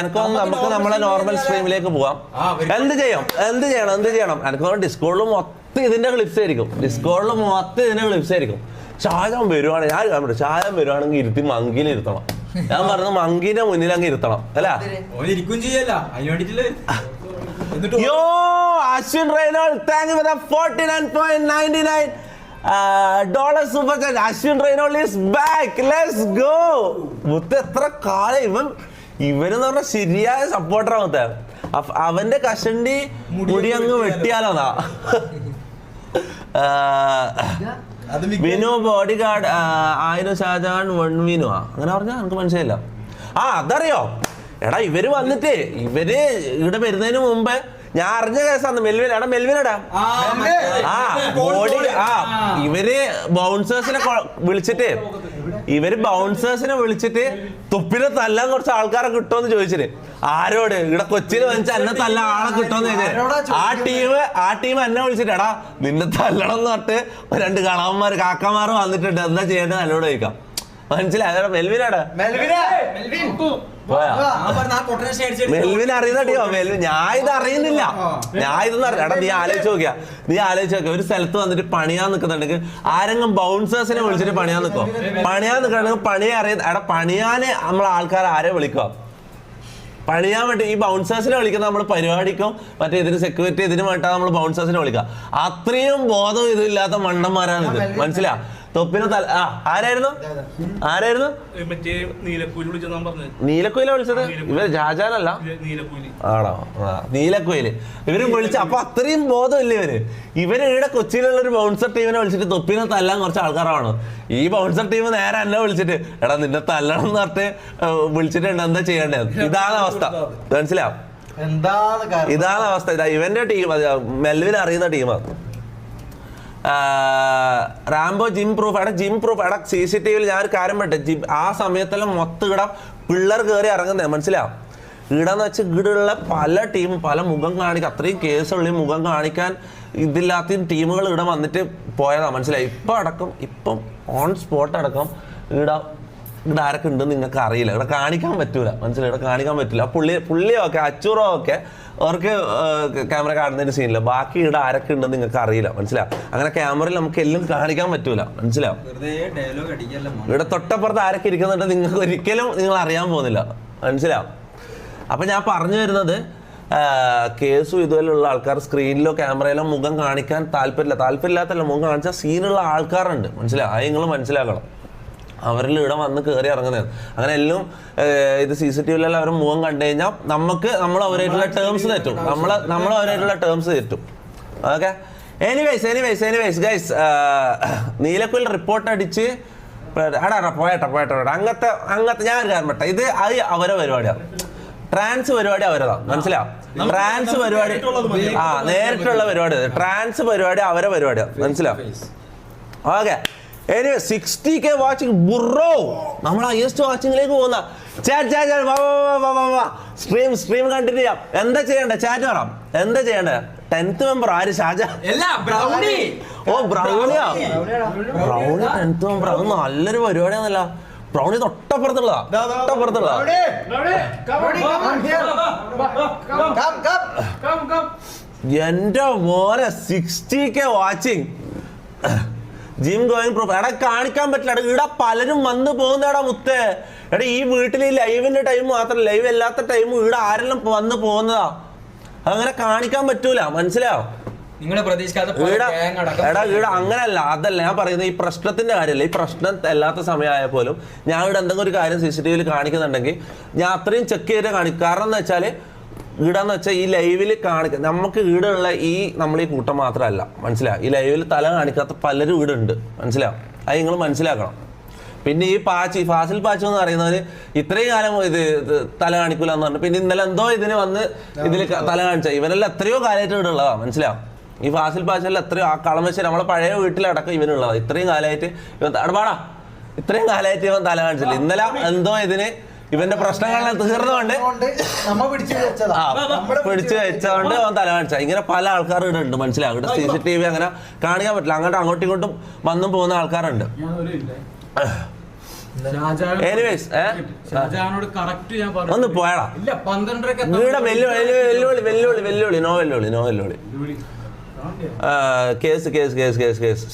നമുക്ക് നമ്മളെ നോർമൽ സ്ട്രീമിലേക്ക് പോവാം. എന്ത് ചെയ്യണം എനിക്ക് ഡിസ്കോഡിൽ മൊത്തം ഇതിന്റെ ക്ലിപ്സ് ആയിരിക്കും. ചായം വരുവാണ്, ഞാൻ ചായം വരുവാണെങ്കിൽ ഇരുത്തി മങ്കിനെ ഇരുത്തണം. ഞാൻ പറഞ്ഞു മങ്കിന്റെ മുന്നിൽ അങ്ങ് ഇരുത്തണം അല്ല. യോ Ashwin Reynold, thank you for the $49.99 super chat. Ashwin Reynold is back, let's go. മുത്ത് എത്ര കാലം ഇവനെന്ന് പറഞ്ഞ ശരിയായ സപ്പോർട്ടറാ മുത്ത. അവന്റെ കഷണ്ടി മുടി അങ്ങ് വെട്ടിയാലോന്നാ. വിനു ബോഡി ഗാർഡ് 1000 ഷാജഹാൻ 1 വിനു അങ്ങനെ പറഞ്ഞാ എനിക്ക് മനസ്സിലായില്ല. അതറിയോ എടാ, ഇവര് വന്നിട്ട് ഇവര് ഇവിടെ വരുന്നതിന് മുമ്പ് ഞാൻ അറിഞ്ഞ കേസാണ്. മെൽവിനടാ ബോഡി ഇവര് ബൗൺസേഴ്സിനെ വിളിച്ചിട്ട് തുപ്പിനെ തല്ലാൻ കുറച്ച് ആൾക്കാരെ കിട്ടുമെന്ന് ചോദിച്ചിട്ട്. ആരോട്? ഇവിടെ കൊച്ചിയിൽ വന്നിട്ട് എന്നെ തല്ല ആളെ കിട്ടുമെന്ന് ചോദിച്ചത്. ആ ടീം എന്നെ വിളിച്ചിട്ട് എടാ നിന്നെ തല്ലണം എന്ന് പറഞ്ഞിട്ട് 2 കാക്കമാർ വന്നിട്ടുണ്ട്, എന്താ ചെയ്യേണ്ടത് എന്നോട് ചോദിക്കാം. മനസ്സിലായി? മെൽവിനാടാ മെൽവിൻ അറിയുന്ന ടീമാ മെൽവിൻ. ഞാൻ ഇത് അറിയുന്നില്ല. എടാ നീ ആലോചിച്ച് നോക്കിയാ ഒരു സ്ഥലത്ത് വന്നിട്ട് പണിയാൻ നിൽക്കുന്നുണ്ടെങ്കിൽ ആരെങ്കിലും ബൗൺസേഴ്സിനെ വിളിച്ചിട്ട് പണിയാൻ നിൽക്കുന്നുണ്ടെങ്കിൽ പണിയെ അറിയാം. എടാ പണിയാന് നമ്മൾ ആൾക്കാർ ആരെ വിളിക്കുക? പണിയാൻ വേണ്ടി ഈ ബൗൺസേഴ്സിനെ വിളിക്കുന്ന നമ്മൾ പരിപാടിക്കും മറ്റേ ഇതിന് സെക്യൂരിറ്റി ഇതിന് വേണ്ടിട്ടാണ് നമ്മൾ ബൗൺസേഴ്സിനെ വിളിക്കുക. അത്രയും ബോധം ഇതില്ലാത്ത മണ്ടന്മാരാണിത്. മനസ്സിലാ? തൊപ്പിന് ആരായിരുന്നു നീലക്കുയില വിളിച്ചത്? ഇവര് ജാജാനല്ല ആണോ? നീലക്കുയില് ഇവര് വിളിച്ച. അപ്പൊ അത്രയും ബോധമില്ല ഇവര് ഇവിടെ കൊച്ചിയിലുള്ള ഒരു ബൗൺസർ ടീമിനെ വിളിച്ചിട്ട് തൊപ്പിനെ തല്ലാൻ കുറച്ച് ആൾക്കാരാണ്. ഈ ബൗൺസർ ടീം നേരെ എന്നെ വിളിച്ചിട്ട് എടാ നിന്നെ തല്ലണം എന്ന് പറഞ്ഞിട്ട് വിളിച്ചിട്ടുണ്ട്, എന്താ ചെയ്യേണ്ടത്? ഇതാണ് അവസ്ഥ. മനസ്സിലാവും? ഇതാണ് അവസ്ഥ. ഇവന്റെ ടീം മെൽവിൻ അറിയുന്ന ടീമാണ്. റാംബോ ജിം പ്രൂഫ് എടാ CCTV ഞാൻ ഒരു കാര്യം പറ്റേ ആ സമയത്തെല്ലാം മൊത്തം ഇവിടെ പിള്ളേർ കയറി ഇറങ്ങുന്നേ. മനസ്സിലാവും? ഇവിടെന്ന് വെച്ചാൽ ഇവിടെയുള്ള പല ടീമും പല മുഖം കാണിക്കാൻ അത്രയും കേസുള്ള മുഖം കാണിക്കാൻ ഇതില്ലാത്ത ടീമുകൾ ഇവിടെ വന്നിട്ട് പോയതാ. മനസ്സിലായി? ഇപ്പം ഓൺ സ്പോട്ട് അടക്കം ഇവിടെ ആരൊക്കെ ഉണ്ടെന്ന് നിങ്ങൾക്ക് അറിയില്ല. ഇവിടെ കാണിക്കാൻ പറ്റൂല. മനസ്സിലായി? ഇവിടെ കാണിക്കാൻ പറ്റില്ല. പുള്ളിയൊക്കെ അച്ചൂറോ ഒക്കെ അവർക്ക് ക്യാമറ കാണുന്നതിന് സീനില്ല. ബാക്കി ഇവിടെ ആരൊക്കെ ഉണ്ടെന്ന് നിങ്ങൾക്ക് അറിയില്ല. മനസ്സിലാവും? അങ്ങനെ ക്യാമറയിൽ നമുക്ക് എല്ലാം കാണിക്കാൻ പറ്റൂല. മനസ്സിലാവും? ഇവിടെ തൊട്ടപ്പുറത്ത് ആരൊക്കെ ഇരിക്കുന്നുണ്ട് നിങ്ങൾക്ക് ഒരിക്കലും നിങ്ങൾ അറിയാൻ പോകുന്നില്ല. മനസ്സിലാവും? അപ്പൊ ഞാൻ പറഞ്ഞു വരുന്നത് കേസും ഇതുപോലുള്ള ആൾക്കാർ സ്ക്രീനിലോ ക്യാമറയിലോ മുഖം കാണിക്കാൻ താല്പര്യമില്ലാത്തല്ല മുഖം കാണിച്ചാൽ സീനുള്ള ആൾക്കാരുണ്ട്. മനസ്സിലാവും? അത് നിങ്ങൾ മനസ്സിലാക്കണം. അവരിൽ ഇവിടെ വന്ന് കയറി ഇറങ്ങുന്നത് അങ്ങനെ എല്ലാം ഇത് CCTVയിലെല്ലാം അവർ മുഖം കണ്ടു കഴിഞ്ഞാൽ നമ്മൾ അവരായിട്ടുള്ള ടേംസ് തെറ്റും. നമ്മൾ അവരായിട്ടുള്ള ടേംസ് തെറ്റും. Okay. Anyways guys, Neelakuyil report അടിച്ച് പോയട്ടെ അങ്ങനത്തെ ഞാൻ ഒരു കാര്യം പറ്റ ഇത് അവരെ പരിപാടിയാണ്. ട്രാൻസ് പരിപാടി അവരതാണ്. മനസ്സിലാവും? ട്രാൻസ് പരിപാടി നേരിട്ടുള്ള പരിപാടി. ട്രാൻസ് പരിപാടി അവരെ പരിപാടിയാണ്. മനസ്സിലാവും? ഓക്കെ. 60K watching bro. നമ്മൾ ഹയസ്റ്റ് വാച്ചിങ്ങിലേക്ക് പോകുന്ന സ്ട്രീം കണ്ടിന്യൂ ചെയ്യാം. എന്താ ചെയ്യണ്ടേ? ചാറ്റ് പറയാം. എന്താ ചെയ്യണ്ടേ? 10th മെമ്പർ ആര്? ഷാജഹാൻ. ബ്രൗണിയാ? Brownie 10th member. അത് നല്ലൊരു പരിപാടിയാണല്ല. ബ്രൗണി തൊട്ടപ്പുറത്തുള്ളതാ. എന്റെ മോനെ 60K watching. Gym going proof. എടാ കാണിക്കാൻ പറ്റില്ല. ഇവിടെ പലരും വന്ന് പോകുന്നടാ മുത്തേ. എടാ ഈ വീട്ടിൽ ഈ ലൈവിന്റെ ടൈം മാത്രം, ലൈവ് അല്ലാത്ത ടൈം ഇവിടെ ആരെല്ലാം വന്ന് പോകുന്നതാ. അങ്ങനെ കാണിക്കാൻ പറ്റൂല. മനസ്സിലാവും? എടാ ഇവിടെ അങ്ങനല്ല. അതല്ല ഞാൻ പറയുന്നത്. ഈ പ്രശ്നത്തിന്റെ കാര്യമല്ല. ഈ പ്രശ്നം അല്ലാത്ത സമയമായ പോലും ഞാൻ ഇവിടെ എന്തെങ്കിലും ഒരു കാര്യം CCTVയിൽ കാണിക്കുന്നുണ്ടെങ്കിൽ ഞാൻ അത്രയും ചെക്ക് ചെയ്ത് കാണിക്കും. കാരണം എന്ന് വെച്ചാല് ഈടെന്ന് വെച്ചാൽ ഈ ലൈവിൽ കാണിക്കുക നമുക്ക് ഈടുള്ള നമ്മൾ ഈ കൂട്ടം മാത്രമല്ല. മനസ്സിലാവും? ഈ ലൈവിൽ തല കാണിക്കാത്ത പലരും ഇവിടെ ഉണ്ട്. മനസ്സിലാവും? അത് നിങ്ങൾ മനസ്സിലാക്കണം. പിന്നെ ഈ ഫാസിൽ പാച്ചു എന്ന് പറയുന്നവര് ഇത്രയും കാലം ഇത് തല കാണിക്കൂല എന്ന് പറഞ്ഞു. പിന്നെ ഇന്നലെ എന്തോ ഇതിന് വന്ന് ഇതിൽ തല കാണിച്ച ഇവനെല്ലാം എത്രയോ കാലമായിട്ട് ഇവിടെ ഉള്ളതാ. മനസ്സിലാവും? ഈ ഫാസിൽ പാച്ചെല്ലാം എത്രയോ ആ കളമശ്ശേരി നമ്മളെ പഴയ വീട്ടിലടക്കം ഇവനുള്ളതാ. ഇത്രയും കാലമായിട്ട് ഇവൻ ഇവൻ തല കാണിച്ചില്ല. ഇന്നലെ എന്തോ ഇതിന് ഇവന്റെ പ്രശ്നങ്ങളെല്ലാം തീർന്നുകൊണ്ട് പിടിച്ചു വെച്ചതുകൊണ്ട് അവൻ തല കാണിച്ച. ഇങ്ങനെ പല ആൾക്കാർ ഇവിടെ ഉണ്ട്. മനസ്സിലാവും? ഇവിടെ CCTV അങ്ങനെ കാണിക്കാൻ പറ്റില്ല. അങ്ങോട്ടും ഇങ്ങോട്ടും വന്നും പോകുന്ന ആൾക്കാരുണ്ട്. എനിവേസ് ഒന്ന് പോയടാ കേസ്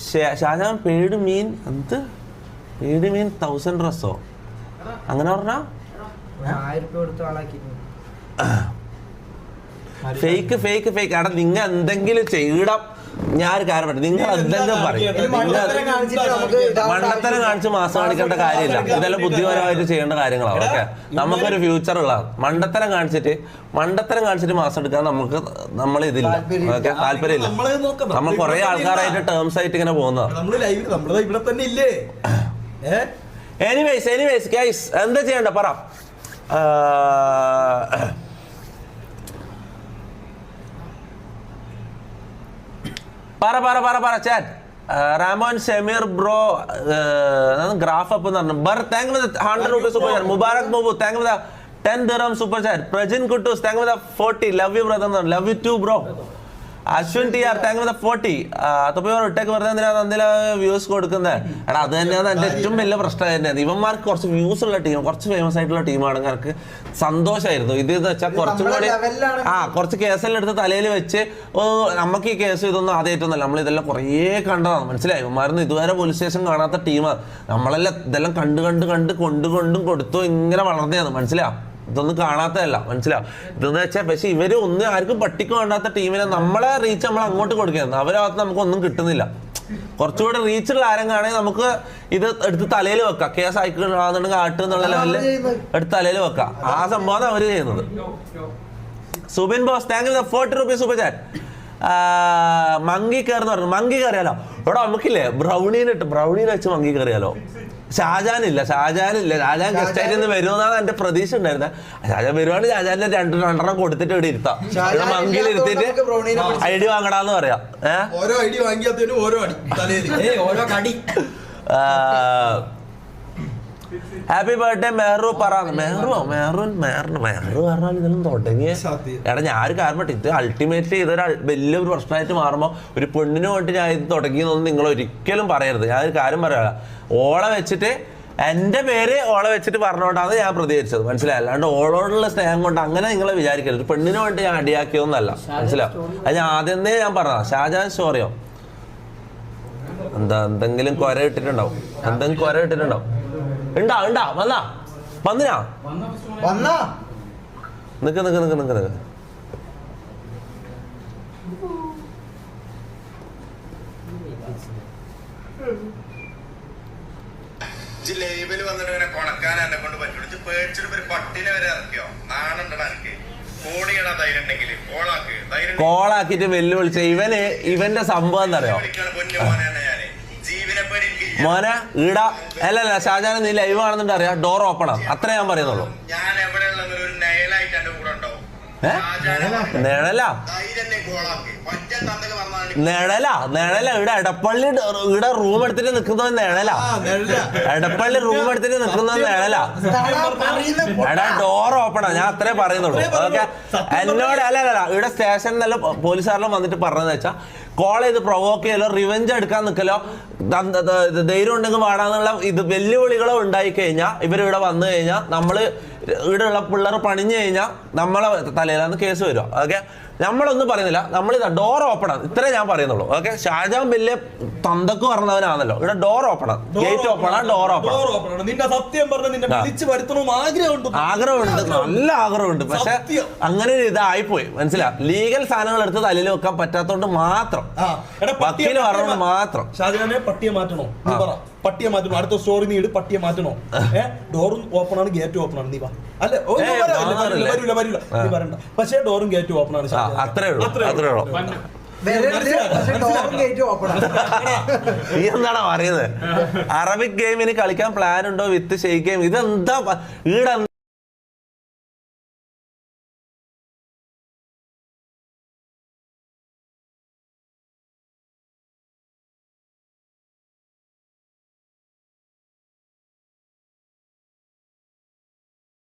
ഷാജാൻ പേട് മീൻ എന്ത് പേട് മീൻ 1000 ഡ്രസ്സോ അങ്ങനെ പറഞ്ഞാ ഫേക്ക് ഫേക്ക് ഫേക്ക് എടാ നിങ്ങ എന്തെങ്കിലും ചെയ്യണം. ഞാനൊരു കാര്യം പറഞ്ഞു, നിങ്ങൾ എന്തെങ്കിലും പറയും, മണ്ടത്തരം കാണിച്ച് മാസം കാണിക്കേണ്ട കാര്യമില്ല. ഇതെല്ലാം ബുദ്ധിപരമായിട്ട് ചെയ്യേണ്ട കാര്യങ്ങളാണ്. ഓക്കെ, നമുക്കൊരു ഫ്യൂച്ചർ ഉള്ളതാണ്. മണ്ടത്തരം കാണിച്ചിട്ട് മാസം എടുക്കാൻ നമ്മൾ ഇതില്ല. ഓക്കെ, താല്പര്യമില്ല. നമ്മൾ കുറെ ആൾക്കാരായിട്ട് ടേംസ് ആയിട്ട് ഇങ്ങനെ പോകുന്നതാണ്. എനിവേസ് ഗൈസ് എന്താ ചെയ്യണ്ട പറ. പറ chat. Ramon Shameer bro graph up എന്ന് പറഞ്ഞു. Thank you 100 rupees super chat. Mubarak Mubu thank you 10 ദിർഹം super chat. Prajin Kuttoos thank you 40. Love you brother. Love you too bro. Ashwin T R thank you 40. അപ്പൊ ഇട്ടേക്ക് വെറുതെ എന്തിനാ വ്യൂസ് കൊടുക്കുന്നത്? എടാ അത് തന്നെയാണ് എന്റെ ഏറ്റവും വലിയ പ്രശ്നം തന്നെയാണ്. ഇവന്മാർക്ക് കുറച്ച് വ്യൂസ് ഉള്ള ടീം, കുറച്ച് ഫേമസ് ആയിട്ടുള്ള ടീമാണ്. എനിക്ക് സന്തോഷമായിരുന്നു. ഇത് വെച്ചാൽ കുറച്ചും കൂടി കുറച്ച് കേസെല്ലാം എടുത്ത് തലയിൽ വെച്ച് നമുക്ക് ഈ കേസ് ഇതൊന്നും ആദ്യമായിട്ടൊന്നുമല്ല, നമ്മൾ ഇതെല്ലാം കുറേ കണ്ടതാണ്. മനസ്സിലായി? ഇവന്മാരൊന്നും ഇതുവരെ പോലീസ് സ്റ്റേഷൻ കാണാത്ത ടീമാണ്. നമ്മളെല്ലാം ഇതെല്ലാം കണ്ട് കൊണ്ടും കൊടുത്തു ഇങ്ങനെ വളർന്നതാണ്. മനസ്സിലാവും? ഇതൊന്നും കാണാത്തതല്ല. മനസ്സിലാവും? ഇതെന്ന് വെച്ചാൽ പക്ഷെ ഇവര് ഒന്നും ആർക്കും പട്ടിക്ക് വേണ്ടാത്ത ടീമിനെ നമ്മളെ റീച്ച് നമ്മൾ അങ്ങോട്ട് കൊടുക്കുന്നത്, അവരെ ഭാഗത്ത് നമുക്കൊന്നും കിട്ടുന്നില്ല. കുറച്ചുകൂടെ റീച്ചുള്ള ആരെങ്കിലും നമുക്ക് ഇത് എടുത്ത് തലയിൽ വെക്കാം. കേസ് ആയിക്കുന്നുണ്ടെങ്കിൽ എന്നുള്ള ലെവലിൽ എടുത്ത് തലയിൽ വെക്കാം. ആ സംഭവമാണ് അവര് ചെയ്യുന്നത്. Subin boss thank you 40 rupees super chat. Monkey കയറി പറഞ്ഞു. മങ്കി കയറിയാലോ ഇവിടെ നമുക്കില്ലേ ബ്രൗണീനെ വെച്ച് മങ്കി കയറിയാലോ. ഷാജാനില്ല. ഷാജാൻ ഗസ്റ്റായിട്ട് ഇന്ന് വരുമെന്നാണ് എന്റെ പ്രതീക്ഷ ഉണ്ടായിരുന്നത്. ഷാജാൻ വരുവാണ്, ഷാജാന്റെ രണ്ടെണ്ണം കൊടുത്തിട്ട് ഇവിടെ ഇരുത്താം. ഇവിടെ മങ്കിൽ ഇരുത്തിട്ട് ഐഡി വാങ്ങടാന്ന് പറയാം. ഓരോ ഐഡി വാങ്ങിയതിനും ഓരോ അടി. ഹാപ്പി ബർത്ത്ഡേ മെഹ്റു പറഞ്ഞ പറഞ്ഞാൽ ഇതെല്ലാം തുടങ്ങിയ എടാ ഞാനൊരു കാര്യം പറ്റും. ഇത് അൾട്ടിമേറ്റ്ലി ഇതൊരു വലിയൊരു പ്രശ്നമായിട്ട് മാറുമ്പോൾ ഒരു പെണ്ണിന് വേണ്ടി ഞാൻ ഇത് തുടങ്ങിയെന്നൊന്നും നിങ്ങൾ ഒരിക്കലും പറയരുത്. ഞാനൊരു കാര്യം പറയാം, ഓളെ വെച്ചിട്ട് എൻ്റെ പേര് ഓളെ വെച്ചിട്ട് പറഞ്ഞുകൊണ്ടാണ് ഞാൻ പ്രതികരിച്ചത്. മനസ്സിലായി? അല്ലാണ്ട് ഓളോടുള്ള സ്നേഹം കൊണ്ട് അങ്ങനെ നിങ്ങൾ വിചാരിക്കരുത്. പെണ്ണിന് വേണ്ടി ഞാൻ അടിയാക്കിയൊന്നല്ല. മനസ്സിലാവും? അത് ഞാൻ ആദ്യമേ ഞാൻ പറഞ്ഞതാ. ഷാജാൻ സ്റ്റോറിയോ എന്തെങ്കിലും കൊര ഇട്ടിട്ടുണ്ടാവും. ഉണ്ടാ വന്നിനാ നിക്ക് ലേബില് വന്നിട്ട് ഇങ്ങനെ കൊണക്കാൻ എന്നെ കൊണ്ട് പറ്റുള്ളൂ. പേടിച്ചിട്ട് ഒരു പട്ടിനെ വരെ ഇറക്കിയോ? നാണുണ്ടടാ എനിക്ക്. കോടിയടാ ധൈര്യം ഉണ്ടെങ്കിൽ കോളാക്കിട്ട് വെല്ലുവിളിച്ച ഇവന്റെ സംഭവം എന്നറിയോ മോനെ ഈടാ അല്ലല്ല ഷാജാൻ നീ ലൈവ് ആണെന്നുണ്ട് അറിയാം. ഡോർ ഓപ്പൺ ആണ്, അത്ര ഞാൻ പറയുന്നുള്ളൂ. ഞാൻ എവിടെ ഉള്ളത് ഒരു നയലായിട്ട് എന്റെ കൂടെ ഉണ്ടാവും. നിഴല ഇവിടെ എടപ്പള്ളി ഇവിടെ റൂം എടുത്തിട്ട് നിൽക്കുന്നത് എടപ്പള്ളി റൂം എടുത്തിട്ട് നിൽക്കുന്നത് എടാ ഡോർ ഓപ്പണാ, ഞാൻ അത്രേ പറയുന്നുള്ളൂ. ഓക്കെ, എന്നോട് അല്ല ഇവിടെ സ്റ്റേഷനിൽ നല്ല പോലീസുകാരെല്ലാം വന്നിട്ട് പറഞ്ഞതെന്ന് വെച്ചാൽ കോൾ ചെയ്ത് പ്രൊവോക്ക് ചെയ്യലോ റിവെഞ്ച് എടുക്കാൻ നിൽക്കലോ ധൈര്യം ഉണ്ടെങ്കിൽ പാടാന്നുള്ള ഇത് വെല്ലുവിളികളോ ഉണ്ടായി കഴിഞ്ഞാൽ ഇവരിവിടെ വന്നു കഴിഞ്ഞാൽ നമ്മള് ഇവിടെയുള്ള പിള്ളേർ പണിഞ്ഞു കഴിഞ്ഞാൽ നമ്മളെ തലയിലാന്ന് കേസ് വരും. ഓക്കെ, നമ്മളൊന്നും പറയുന്നില്ല. നമ്മളിതാ ഡോർ ഓപ്പൺ ആണ്, ഇത്രേ ഞാൻ പറയുന്നുള്ളൂ. ഓക്കെ, ഷാജാൻ വലിയ തന്തക്ക് പറഞ്ഞവനാണല്ലോ. ഇവിടെ ഡോർ ഓപ്പൺ ആണ്, ഗേറ്റ് ഓപ്പൺ ആണ്, ഡോർ ഓപ്പൺ. ആഗ്രഹമുണ്ട്, നല്ല ആഗ്രഹമുണ്ട്. പക്ഷെ അങ്ങനെ ഒരു ഇതായിപ്പോയി. മനസ്സിലാവും? ലീഗൽ സാധനങ്ങൾ എടുത്ത് തലയിൽ വെക്കാൻ പറ്റാത്തോണ്ട് മാത്രം, വക്കീല് പറഞ്ഞോണ്ട് മാത്രം. ഷാജാനെ പട്ടിയെ മാറ്റണോ? പട്ടിയെ മാറ്റണോ? അടുത്ത സ്റ്റോറി നീ ഇട്, പട്ടിയെ മാറ്റണോ? ഡോറും ഓപ്പൺ ആണ്, ഗേറ്റ് ഓപ്പൺ ആണ്. നീ വാ. അല്ല വരൂല നീ പറയണ്ട. പക്ഷേ ഡോറും ഗേറ്റും ഓപ്പൺ ആണ്. അത്രേ ഉള്ളൂ. നീ എന്താണോ പറയുന്നത്? അറബിക് ഗെയിമിന് കളിക്കാൻ പ്ലാൻ ഉണ്ടോ വിത്ത് ഷെയ്ക്ക് ഗെയിം? ഇതെന്താ ഈടെ